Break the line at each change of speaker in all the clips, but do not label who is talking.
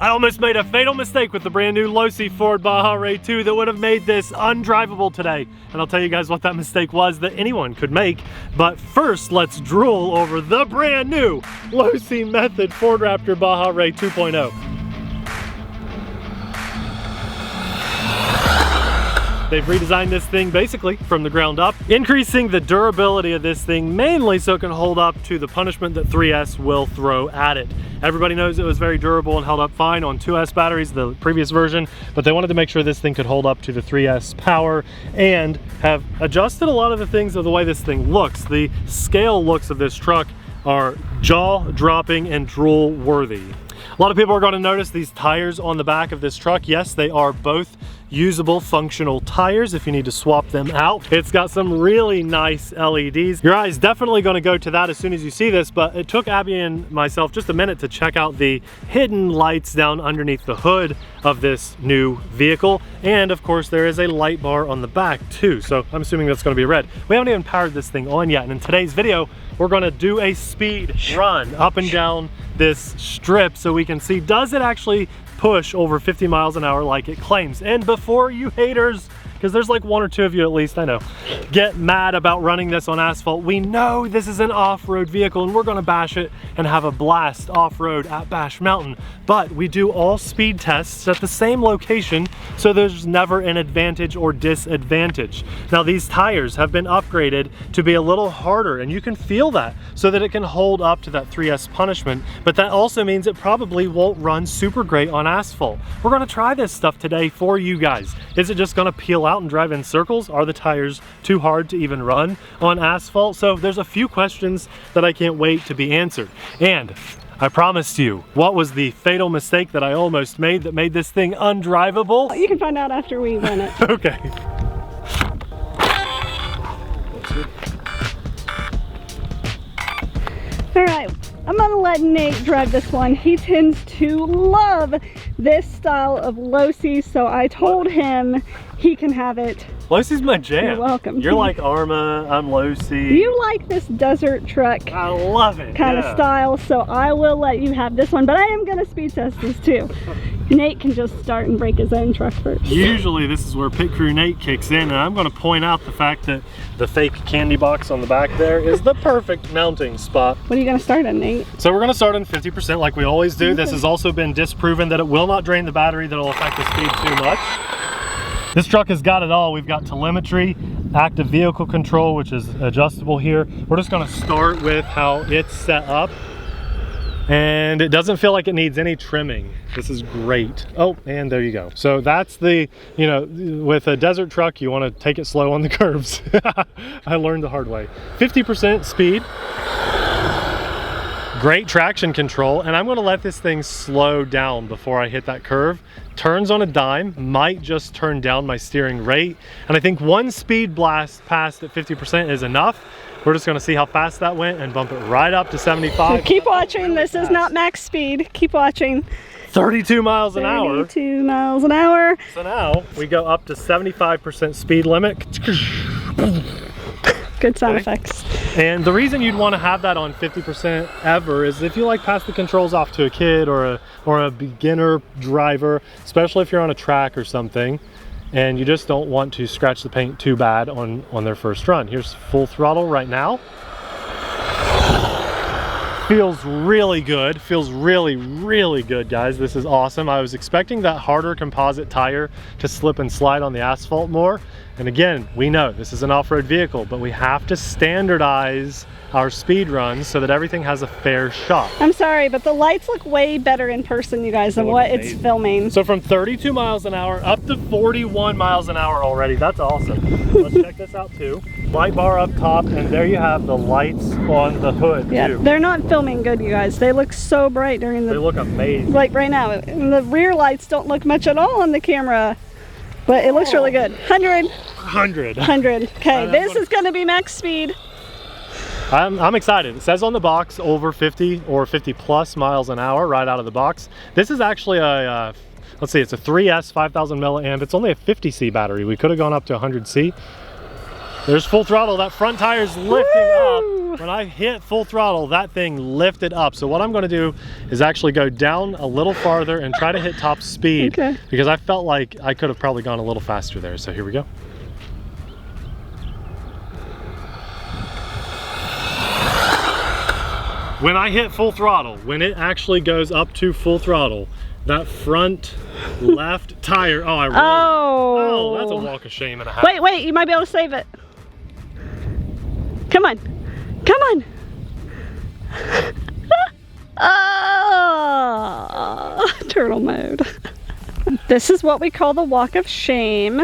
I almost made a fatal mistake with the brand new Losi Ford Baja Rey 2 that would have made this undrivable today. And I'll tell you guys what that mistake was that anyone could make. But first, let's drool over the brand new Losi Method Ford Raptor Baja Rey 2.0. They've redesigned this thing basically from the ground up, increasing the durability of this thing mainly so it can hold up to the punishment that 3S will throw at it. Everybody knows it was very durable and held up fine on 2S batteries, the previous version, but they wanted to make sure this thing could hold up to the 3S power and have adjusted a lot of the things of the way this thing looks. The scale looks of this truck are jaw-dropping and drool-worthy. A lot of people are going to notice these tires on the back of this truck. Yes, they are both usable functional tires if you need to swap them out. It's got some really nice LEDs. Your eye's definitely going to go to that as soon as you see this, but it took Abby and myself just a minute to check out the hidden lights down underneath the hood of this new vehicle. And of course there is a light bar on the back too, so I'm assuming that's going to be red. We haven't even powered this thing on yet, and in today's video we're going to do a speed run up and down this strip so we can see, does it actually push over 50 miles an hour like it claims? And before you haters, because there's like one or two of you at least, I know, get mad about running this on asphalt, we know this is an off-road vehicle and we're gonna bash it and have a blast off-road at Bash Mountain. But we do all speed tests at the same location, so there's never an advantage or disadvantage. Now these tires have been upgraded to be a little harder, and you can feel that, so that it can hold up to that 3S punishment, but that also means it probably won't run super great on asphalt. We're gonna try this stuff today for you guys. Is it just gonna peel out and drive in circles? Are the tires too hard to even run on asphalt? So there's a few questions that I can't wait to be answered. And I promised you, what was the fatal mistake that I almost made that made this thing undrivable?
You can find out after we run it.
Okay.
All right, I'm gonna let Nate drive this one. He tends to love this style of Losi, so I told him he can have it.
Losi's my jam.
You're welcome.
You're like Arma, I'm Losi.
You like this desert truck
I love it.
kind of style, so I will let you have this one, but I am gonna speed test this too. Nate can just start and break his own truck first.
Usually this is where Pit Crew Nate kicks in, and I'm going to point out the fact that the fake candy box on the back there is the perfect mounting spot.
What are you going to start on, Nate?
So we're going to start on 50% like we always do. Okay. This has also been disproven that it will not drain the battery, that will affect the speed too much. This truck has got it all. We've got telemetry, active vehicle control, which is adjustable here. We're just going to start with how it's set up. And it doesn't feel like it needs any trimming. This is great. Oh, and there you go. So that's the, you know, with a desert truck, you want to take it slow on the curves. I learned the hard way. 50% speed. Great traction control, and I'm going to let this thing slow down before I hit that curve. Turns on a dime, might just turn down my steering rate, and I think one speed blast past at 50% is enough. We're just going to see how fast that went and bump it right up to 75.
So keep watching. This is not max speed. Keep watching.
32 miles an hour.
32 miles an hour.
So now we go up to 75% speed limit.
Good sound effects.
And the reason you'd want to have that on 50% ever is if you like pass the controls off to a kid or a beginner driver, especially if you're on a track or something, and you just don't want to scratch the paint too bad on their first run. Here's full throttle right now. Feels really good. Feels really, really good, guys. This is awesome. I was expecting that harder composite tire to slip and slide on the asphalt more. And again, we know this is an off-road vehicle, but we have to standardize our speed runs so that everything has a fair shot.
I'm sorry, but the lights look way better in person, you guys, than what it's filming.
So from 32 miles an hour up to 41 miles an hour already. That's awesome. Let's check this out too. Light bar up top, and there you have the lights on the hood too.
They're not filming good, you guys. They look so bright during the...
They look amazing.
Like right now. And the rear lights don't look much at all on the camera. But it looks really good. 100.
100.
100. Okay, this is going to be max speed.
I'm excited. It says on the box over 50 or 50 plus miles an hour right out of the box. This is actually a, let's see, it's a 3S 5000 milliamp. It's only a 50C battery. We could have gone up to 100C. There's full throttle. That front tire is lifting up. when I hit full throttle, that thing lifted up. So what I'm going to do is actually go down a little farther and try to hit top speed.
Okay.
Because I felt like I could have probably gone a little faster there. So here we go. When I hit full throttle, when it actually goes up to full throttle, that front left tire, oh, I rolled. Oh, that's a walk of shame and a half.
Wait, wait, you might be able to save it. Come on, come on. Oh, turtle mode. This is what we call the walk of shame.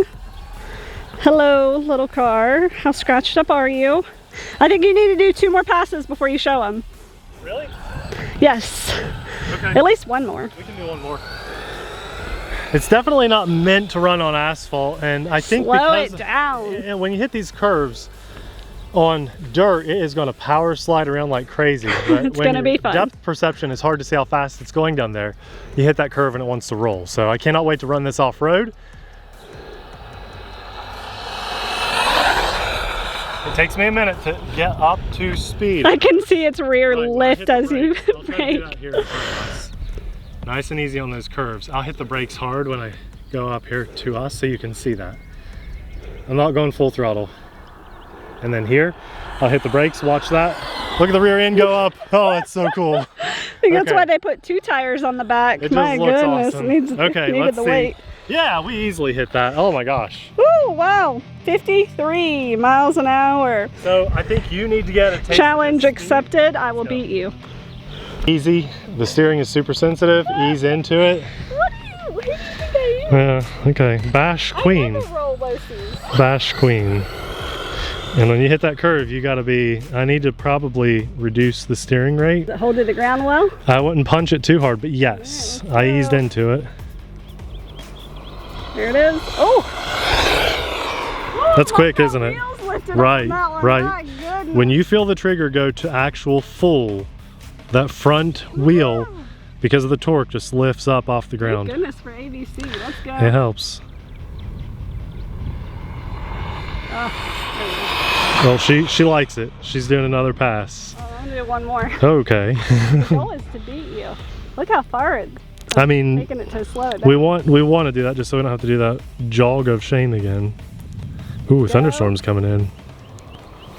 Hello, little car. How scratched up are you? I think you need to do 2 more passes before you show them.
Really?
Yes.
Okay.
At least 1 more.
We can do 1 more. It's definitely not meant to run on asphalt, and I think
slow
because
it down.
And when you hit these curves on dirt, it is going to power slide around like crazy. But
It's going to be fun.
Depth perception is hard to see how fast it's going down there. You hit that curve and it wants to roll. So I cannot wait to run this off-road. It takes me a minute to get up to speed.
I can see its rear lift as you
I'll try to do that here in front of us. Nice and easy on those curves. I'll hit the brakes hard when I go up here to us so you can see that. I'm not going full throttle. And then here, I'll hit the brakes, watch that. Look at the rear end go up. Oh, it's so cool.
I think that's
Okay.
why they put 2 tires on the back.
It
My
just looks
goodness,
awesome.
needed
Let's
the
see.
weight.
Yeah, we easily hit that. Oh my gosh.
Ooh, wow, 53 miles an hour.
So I think you need to get a taste of
Challenge
this.
accepted. I will beat you.
Easy. The steering is super sensitive. Ease into it.
What are you doing?
Yeah, okay. Bash Queen.
I never roll Losi's.
Bash Queen. And when you hit that curve, you gotta be, I need to probably reduce the steering rate.
Does it hold to the ground well?
I wouldn't punch it too hard, but yes,
Alright,
I
let's
eased
go.
into it.
There it is. Oh!
That's
my
quick,
God,
isn't it?
wheels lifted up
Right,
on that one.
right.
My goodness.
When you feel the trigger go to actual full, that front wheel, because of the torque, just lifts up off the ground.
Thank goodness for ABC. Let's go.
It helps. Well, she likes it. She's doing another pass.
Oh, I'm gonna do 1 more.
Okay.
The goal is to beat you. Look how far it's
I mean,
making it to slow it down.
we want to do that just so we don't have to do that jog of shame again. Ooh, thunderstorm's coming in.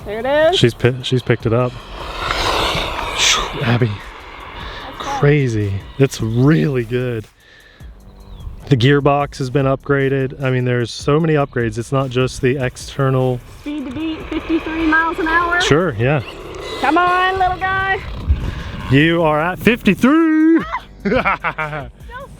There it is.
She's picked it up. Abby, crazy. It's really good. The gearbox has been upgraded. I mean, there's so many upgrades. It's not just the external.
Speed to beat 53 miles an hour.
Sure, yeah.
Come on, little guy.
You are at 53.
Still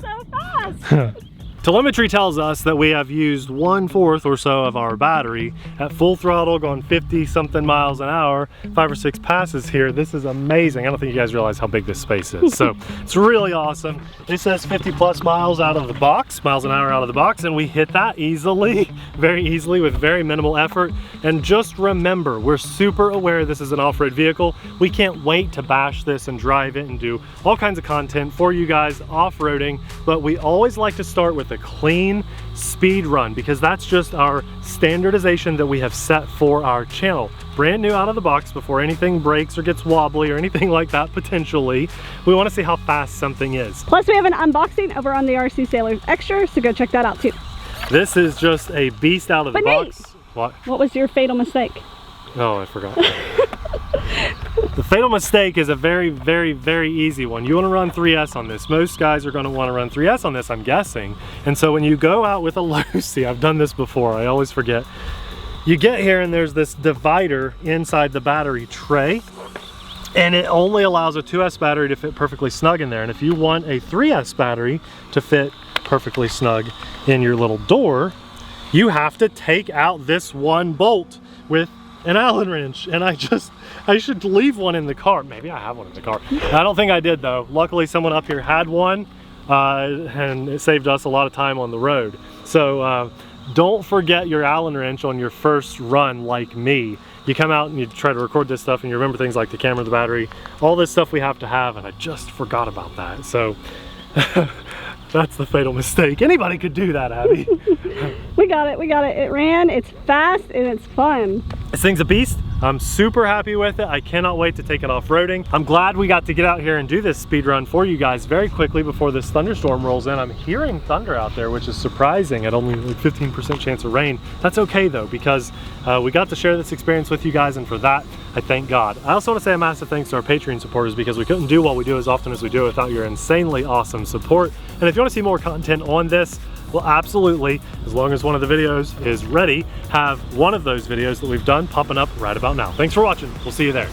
so fast.
Telemetry tells us that we have used 1/4 or so of our battery at full throttle, going 50 something miles an hour, 5 or 6 passes here. This is amazing. I don't think you guys realize how big this space is. So it's really awesome. It says 50 plus miles out of the box, miles an hour out of the box, and we hit that easily, very easily with very minimal effort. And just remember, we're super aware this is an off-road vehicle. We can't wait to bash this and drive it and do all kinds of content for you guys off-roading, but we always like to start with a clean speed run because that's just our standardization that we have set for our channel. Brand new out of the box before anything breaks or gets wobbly or anything like that potentially. We want to see how fast something is.
Plus we have an unboxing over on the TheRcSaylors Extra, so go check that out too.
This is just a beast out of the box. What?
What was your fatal mistake?
Oh, I forgot. The fatal mistake is a very, very, very easy one. You want to run 3S on this. Most guys are going to want to run 3S on this, I'm guessing. And so when you go out with a Losi, I've done this before, I always forget. You get here and there's this divider inside the battery tray, and it only allows a 2S battery to fit perfectly snug in there. And if you want a 3S battery to fit perfectly snug in your little door, you have to take out this one bolt with an Allen wrench. And I should leave one in the car. Maybe I have one in the car. I don't think I did though. Luckily someone up here had one and it saved us a lot of time on the road. So don't forget your Allen wrench on your first run like me. You come out and you try to record this stuff and you remember things like the camera, the battery, all this stuff we have to have, and I just forgot about that. So that's the fatal mistake. Anybody could do that, Abby.
We got it, we got it. It ran, it's fast, and it's fun.
This thing's a beast. I'm super happy with it. I cannot wait to take it off-roading. I'm glad we got to get out here and do this speed run for you guys very quickly before this thunderstorm rolls in. I'm hearing thunder out there, which is surprising at only like 15% chance of rain. That's okay though, because we got to share this experience with you guys, and for that, I thank God. I also want to say a massive thanks to our Patreon supporters, because we couldn't do what we do as often as we do without your insanely awesome support. And if you want to see more content on this, we'll absolutely, as long as one of the videos is ready, have one of those videos that we've done popping up right about now. Thanks for watching. We'll see you there.